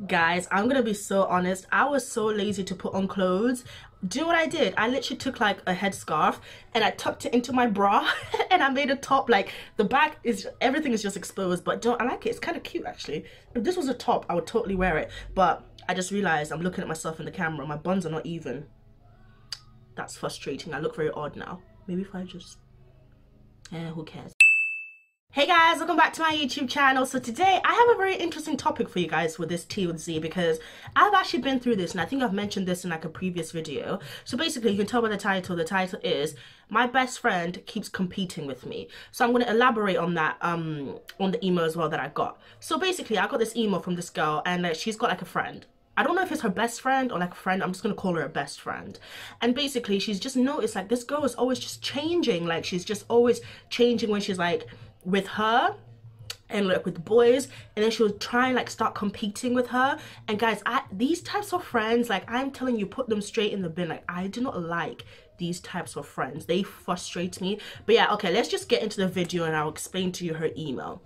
Guys, I'm gonna be so honest. I was so lazy to put on clothes. Do you know what I did? I literally took like a headscarf and I tucked it into my bra and I made a top. Like the back is, everything is just exposed, but don't, I like it. It's kind of cute actually. If this was a top, I would totally wear it. But I just realized I'm looking at myself in the camera. My buns are not even. That's frustrating. I look very odd now. Maybe if I just, who cares? Hey guys, welcome back to my YouTube channel. So today I have a very interesting topic for you guys with this Tea with Z, because I've actually been through this and I think I've mentioned this in like a previous video. So basically you can tell by the title is my best friend keeps competing with me. So I'm going to elaborate on that on the email as well that I got. So basically I got this email from this girl and she's got like a friend. I don't know if it's her best friend or like a friend. I'm just gonna call her a best friend. And basically she's just noticed like this girl is always just changing. Like she's just always changing when she's like with her and like with boys, and then she'll try and like start competing with her. And guys, these types of friends, like I'm telling you, put them straight in the bin. Like I do not like these types of friends. They frustrate me. But yeah, okay, let's just get into the video and I'll explain to you her email.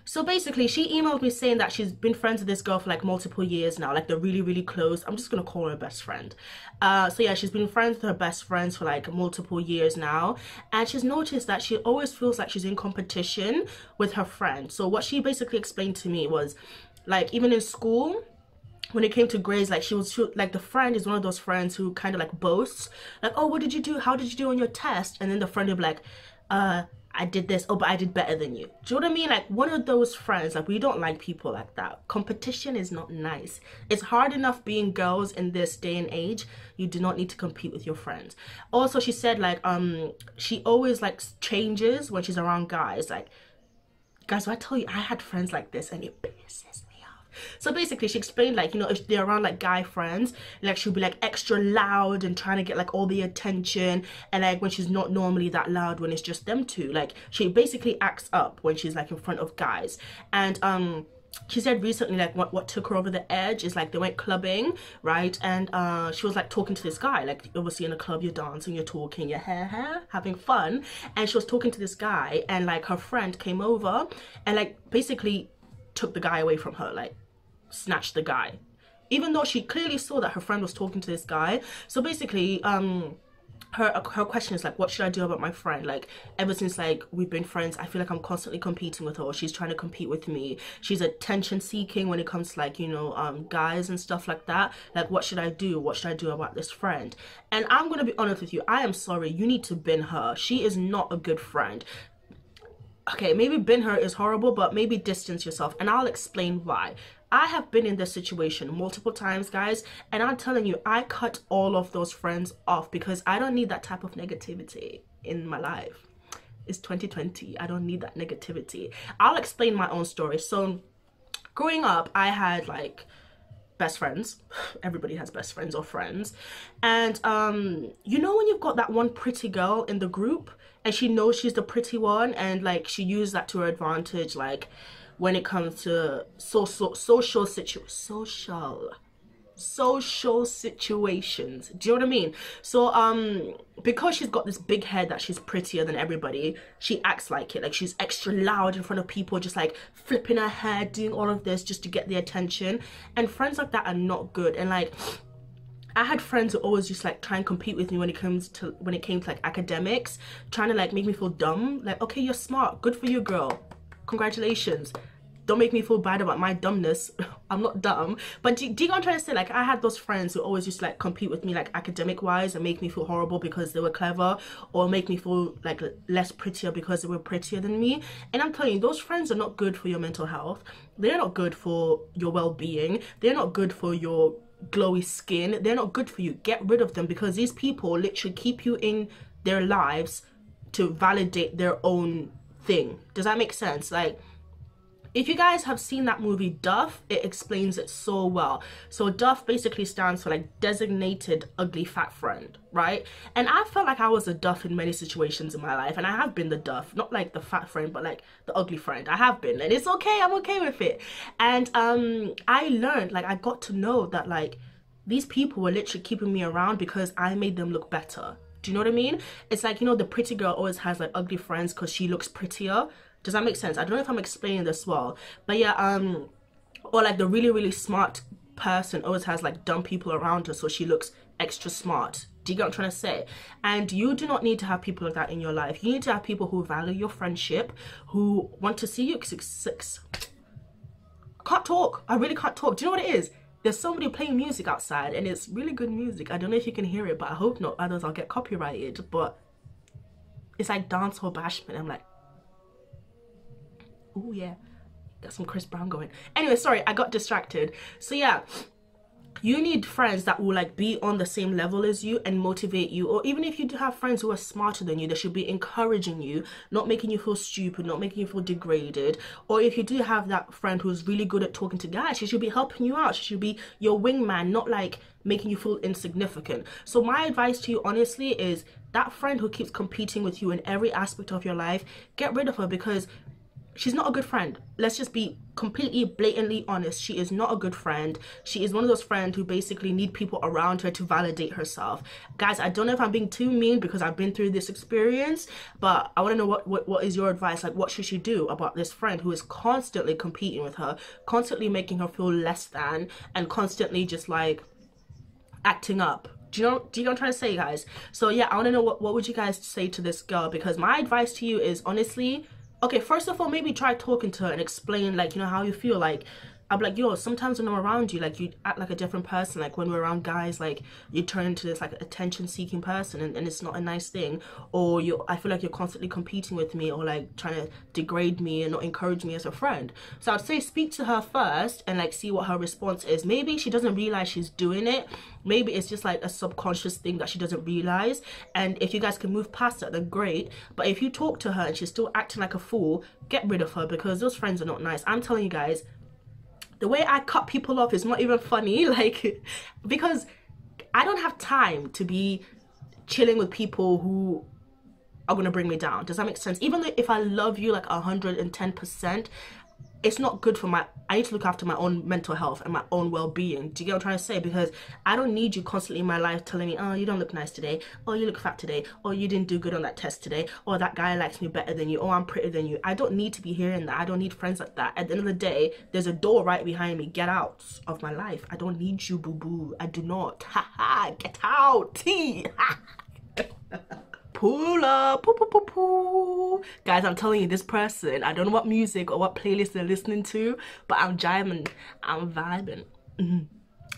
So basically she emailed me saying that she's been friends with this girl for like multiple years now, like they're really close. I'm just gonna call her a best friend. So yeah, she's been friends with her best friends for like multiple years now, and she's noticed that she always feels like she's in competition with her friend. So what she basically explained to me was like, even in school when it came to grades, like she like the friend is one of those friends who kind of like boasts like, oh, what did you do, how did you do on your test? And then the friend will be like, I did this, oh, but I did better than you. Do you know what I mean? Like one of those friends, like we don't like people like that. Competition is not nice. It's hard enough being girls in this day and age. You do not need to compete with your friends. Also, she said like, she always like changes when she's around guys. Like, guys, when I tell you, I had friends like this and it pisses me. So basically she explained like, you know, if they're around like guy friends, like she'll be like extra loud and trying to get like all the attention, and like when she's not normally that loud when it's just them two, like she basically acts up when she's like in front of guys. And she said recently like what took her over the edge is like they went clubbing, right? And she was like talking to this guy, like obviously in a club you're dancing, you're talking, you're having fun, and she was talking to this guy and like her friend came over and like basically took the guy away from her, like snatched the guy, even though she clearly saw that her friend was talking to this guy. So basically her question is like, what should I do about my friend? Like ever since like we've been friends, I feel like I'm constantly competing with her, or she's trying to compete with me. She's attention seeking when it comes to like, you know, guys and stuff like that. Like what should I do? What should I do about this friend? And I'm gonna be honest with you, I am sorry, you need to bin her. She is not a good friend. Okay, maybe bin her is horrible, but maybe distance yourself, and I'll explain why. I have been in this situation multiple times, guys, and I'm telling you, I cut all of those friends off because I don't need that type of negativity in my life. It's 2020. I don't need that negativity. I'll explain my own story. So growing up, I had like best friends. Everybody has best friends or friends. And you know when you've got that one pretty girl in the group and she knows she's the pretty one, and like she used that to her advantage, like when it comes to social situations. Do you know what I mean? So because she's got this big head that she's prettier than everybody, she acts like it. Like she's extra loud in front of people, just like flipping her hair, doing all of this just to get the attention. And friends like that are not good. And like I had friends who always just like try and compete with me when it came to like academics, trying to like make me feel dumb. Like, okay, you're smart, good for you, girl, congratulations. Don't make me feel bad about my dumbness. I'm not dumb. But do you know what I'm trying to say? Like I had those friends who always used to like compete with me like academic wise and make me feel horrible because they were clever, or make me feel like less prettier because they were prettier than me. And I'm telling you, those friends are not good for your mental health. They're not good for your well-being. They're not good for your glowy skin. They're not good for you. Get rid of them, because these people literally keep you in their lives to validate their own thing. Does that make sense? Like, if you guys have seen that movie Duff, it explains it so well. So Duff basically stands for like designated ugly fat friend, right? And I felt like I was a Duff in many situations in my life, and I have been the Duff, not like the fat friend, but like the ugly friend. I have been, and it's okay, I'm okay with it. And I learned, like I got to know that like these people were literally keeping me around because I made them look better. Do you know what I mean? It's like, you know, the pretty girl always has like ugly friends because she looks prettier. Does that make sense? I don't know if I'm explaining this well, but yeah, Or like the really, really smart person always has like dumb people around her so she looks extra smart. Do you get what I'm trying to say? And you do not need to have people like that in your life. You need to have people who value your friendship, who want to see you success. I can't talk. I really can't talk. Do you know what it is? There's somebody playing music outside and it's really good music. I don't know if you can hear it, but I hope not, otherwise I'll get copyrighted. But it's like dancehall bashment. I'm like, oh yeah, got some Chris Brown going. Anyway, sorry, I got distracted. So yeah, you need friends that will like be on the same level as you and motivate you. Or even if you do have friends who are smarter than you, they should be encouraging you, not making you feel stupid, not making you feel degraded. Or if you do have that friend who's really good at talking to guys, she should be helping you out. She should be your wingman, not like making you feel insignificant. So my advice to you honestly is that friend who keeps competing with you in every aspect of your life, get rid of her, because she's not a good friend. Let's just be completely blatantly honest. She is not a good friend. She is one of those friends who basically need people around her to validate herself. Guys, I don't know if I'm being too mean because I've been through this experience, but I want to know what is your advice? Like, what should she do about this friend who is constantly competing with her, constantly making her feel less than, and constantly just like acting up? Do you know what I'm trying to say, guys? So yeah, I want to know what would you guys say to this girl? Because my advice to you is honestly, okay, first of all, maybe try talking to her and explain, like, you know, how you feel. Like, I'm like, yo, sometimes when I'm around you, like, you act like a different person. Like, when we're around guys, like, you turn into this, like, attention-seeking person, and it's not a nice thing. Or I feel like you're constantly competing with me, or, like, trying to degrade me and not encourage me as a friend. So I'd say speak to her first and, like, see what her response is. Maybe she doesn't realize she's doing it. Maybe it's just, like, a subconscious thing that she doesn't realize. And if you guys can move past that, then great. But if you talk to her and she's still acting like a fool, get rid of her, because those friends are not nice. I'm telling you guys, the way I cut people off is not even funny, like, because I don't have time to be chilling with people who are gonna bring me down. Does that make sense? Even though if I love you like 110%, it's not good for I need to look after my own mental health and my own well-being. Do you get what I'm trying to say? Because I don't need you constantly in my life telling me, oh, you don't look nice today, or you look fat today, or you didn't do good on that test today, or that guy likes me better than you, or I'm prettier than you. I don't need to be hearing that. I don't need friends like that. At the end of the day, there's a door right behind me. Get out of my life. I don't need you, boo-boo. I do not. Ha ha. Get out. T. Pull up, poo, poo, poo, poo. Guys, I'm telling you, this person, I don't know what music or what playlist they're listening to, but I'm jiving, I'm vibing.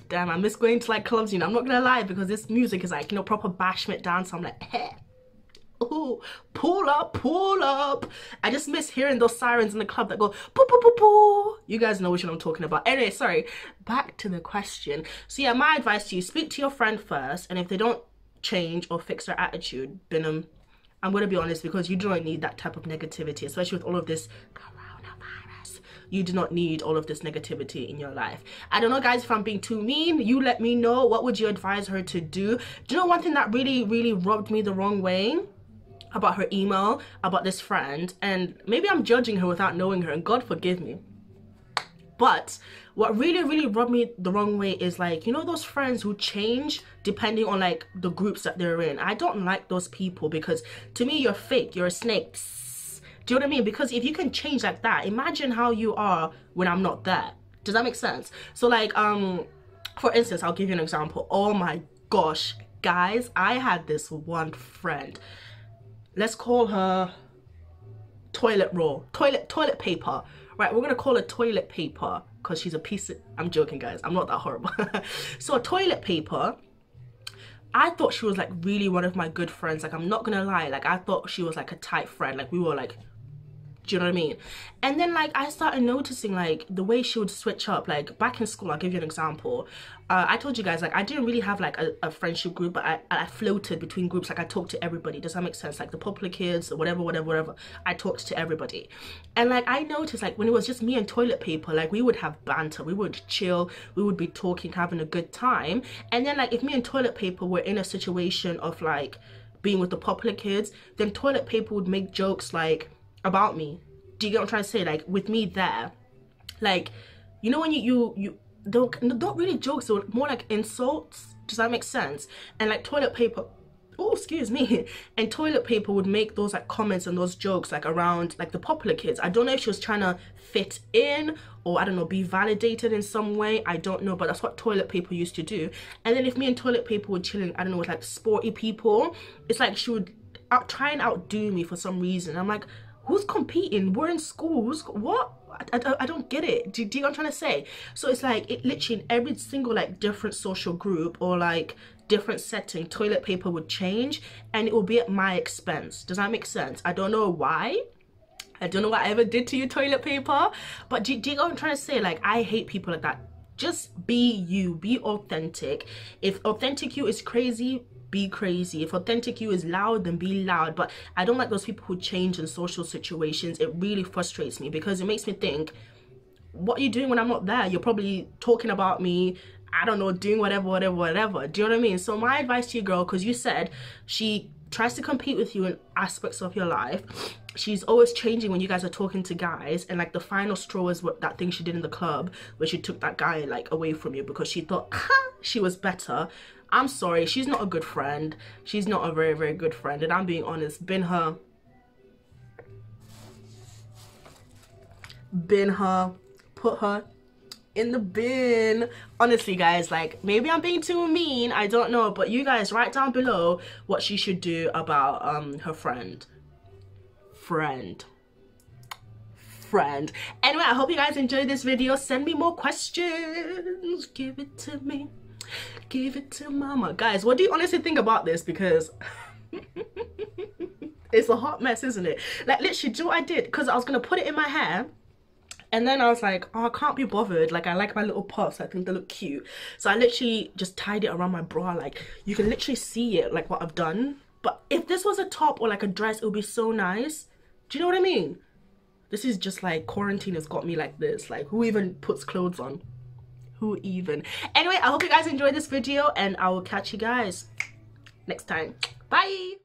Damn, I miss going to like clubs, you know, I'm not gonna lie, because this music is like, you know, proper bashment dance. I'm like, hey, ooh, pull up, pull up. I just miss hearing those sirens in the club that go, poo, poo, poo, poo. You guys know which one I'm talking about. Anyway, sorry, back to the question. So yeah, my advice to you, speak to your friend first, and if they don't change or fix their attitude, then I'm gonna be honest, because you do not need that type of negativity, especially with all of this coronavirus. You do not need all of this negativity in your life. I don't know, guys, if I'm being too mean. You let me know. What would you advise her to do? Do you know one thing that really rubbed me the wrong way about her email about this friend? And maybe I'm judging her without knowing her, and God forgive me, but what really rubbed me the wrong way is, like, you know, those friends who change depending on like the groups that they're in. I don't like those people, because to me, you're fake, you're a snake. Psst. Do you know what I mean? Because if you can change like that, imagine how you are when I'm not there. Does that make sense? So like, for instance, I'll give you an example. Oh my gosh, guys, I had this one friend. Let's call her toilet roll, toilet paper. Right, we're gonna call her toilet paper because she's a piece of, I'm joking, guys, I'm not that horrible. So toilet paper, I thought she was like really one of my good friends. Like, I'm not gonna lie, like I thought she was like a tight friend. Like, we were like, do you know what I mean? And then like I started noticing like the way she would switch up. Like back in school, I'll give you an example. I told you guys, like, I didn't really have like a friendship group, but I floated between groups. Like, I talked to everybody. Does that make sense? Like the popular kids, whatever, I talked to everybody. And like I noticed, like, when it was just me and toilet paper, like we would have banter, we would chill, we would be talking, having a good time. And then like if me and toilet paper were in a situation of like being with the popular kids, then toilet paper would make jokes like about me. Do you get what I'm trying to say? Like with me there, like, you know, when you don't really jokes, or more like insults. Does that make sense? And like toilet paper oh, excuse me, and toilet paper would make those like comments and those jokes like around like the popular kids. I don't know if she was trying to fit in, or I don't know, be validated in some way, I don't know, but that's what toilet paper used to do. And then if me and toilet paper were chilling, I don't know, with like sporty people, it's like she would try and outdo me for some reason. I'm like, who's competing? We're in schools. What? I don't get it. Do you know what I'm trying to say? So it's like, it literally in every single like different social group or like different setting, toilet paper would change, and it will be at my expense. Does that make sense? I don't know why. I don't know what I ever did to you, toilet paper. But do you know what I'm trying to say? Like, I hate people like that. Just be you. Be authentic. If authentic you is crazy, be crazy. If authentic you is loud, then be loud. But I don't like those people who change in social situations. It really frustrates me because it makes me think, what are you doing when I'm not there? You're probably talking about me, I don't know, doing whatever. Do you know what I mean? So my advice to you, girl, because you said she tries to compete with you in aspects of your life. She's always changing when you guys are talking to guys, and like the final straw is what that thing she did in the club where she took that guy like away from you because she thought she was better. I'm sorry, she's not a good friend. She's not a very, very good friend, and I'm being honest, bin her, put her in the bin. Honestly, guys, like, maybe I'm being too mean, I don't know, but you guys write down below what she should do about her friend. Anyway, I hope you guys enjoyed this video. Send me more questions. Give it to me. Give it to mama. Guys, what do you honestly think about this? Because it's a hot mess, isn't it? Like, literally, do what I did, because I was gonna put it in my hair, and then I was like, oh, I can't be bothered. Like, I like my little puffs. I think they look cute. So I literally just tied it around my bra. Like, you can literally see it, like what I've done. But if this was a top or like a dress, it would be so nice. Do you know what I mean? This is just like, quarantine has got me like this. Like, who even puts clothes on? Who even? Anyway, I hope you guys enjoyed this video, and I will catch you guys next time. Bye.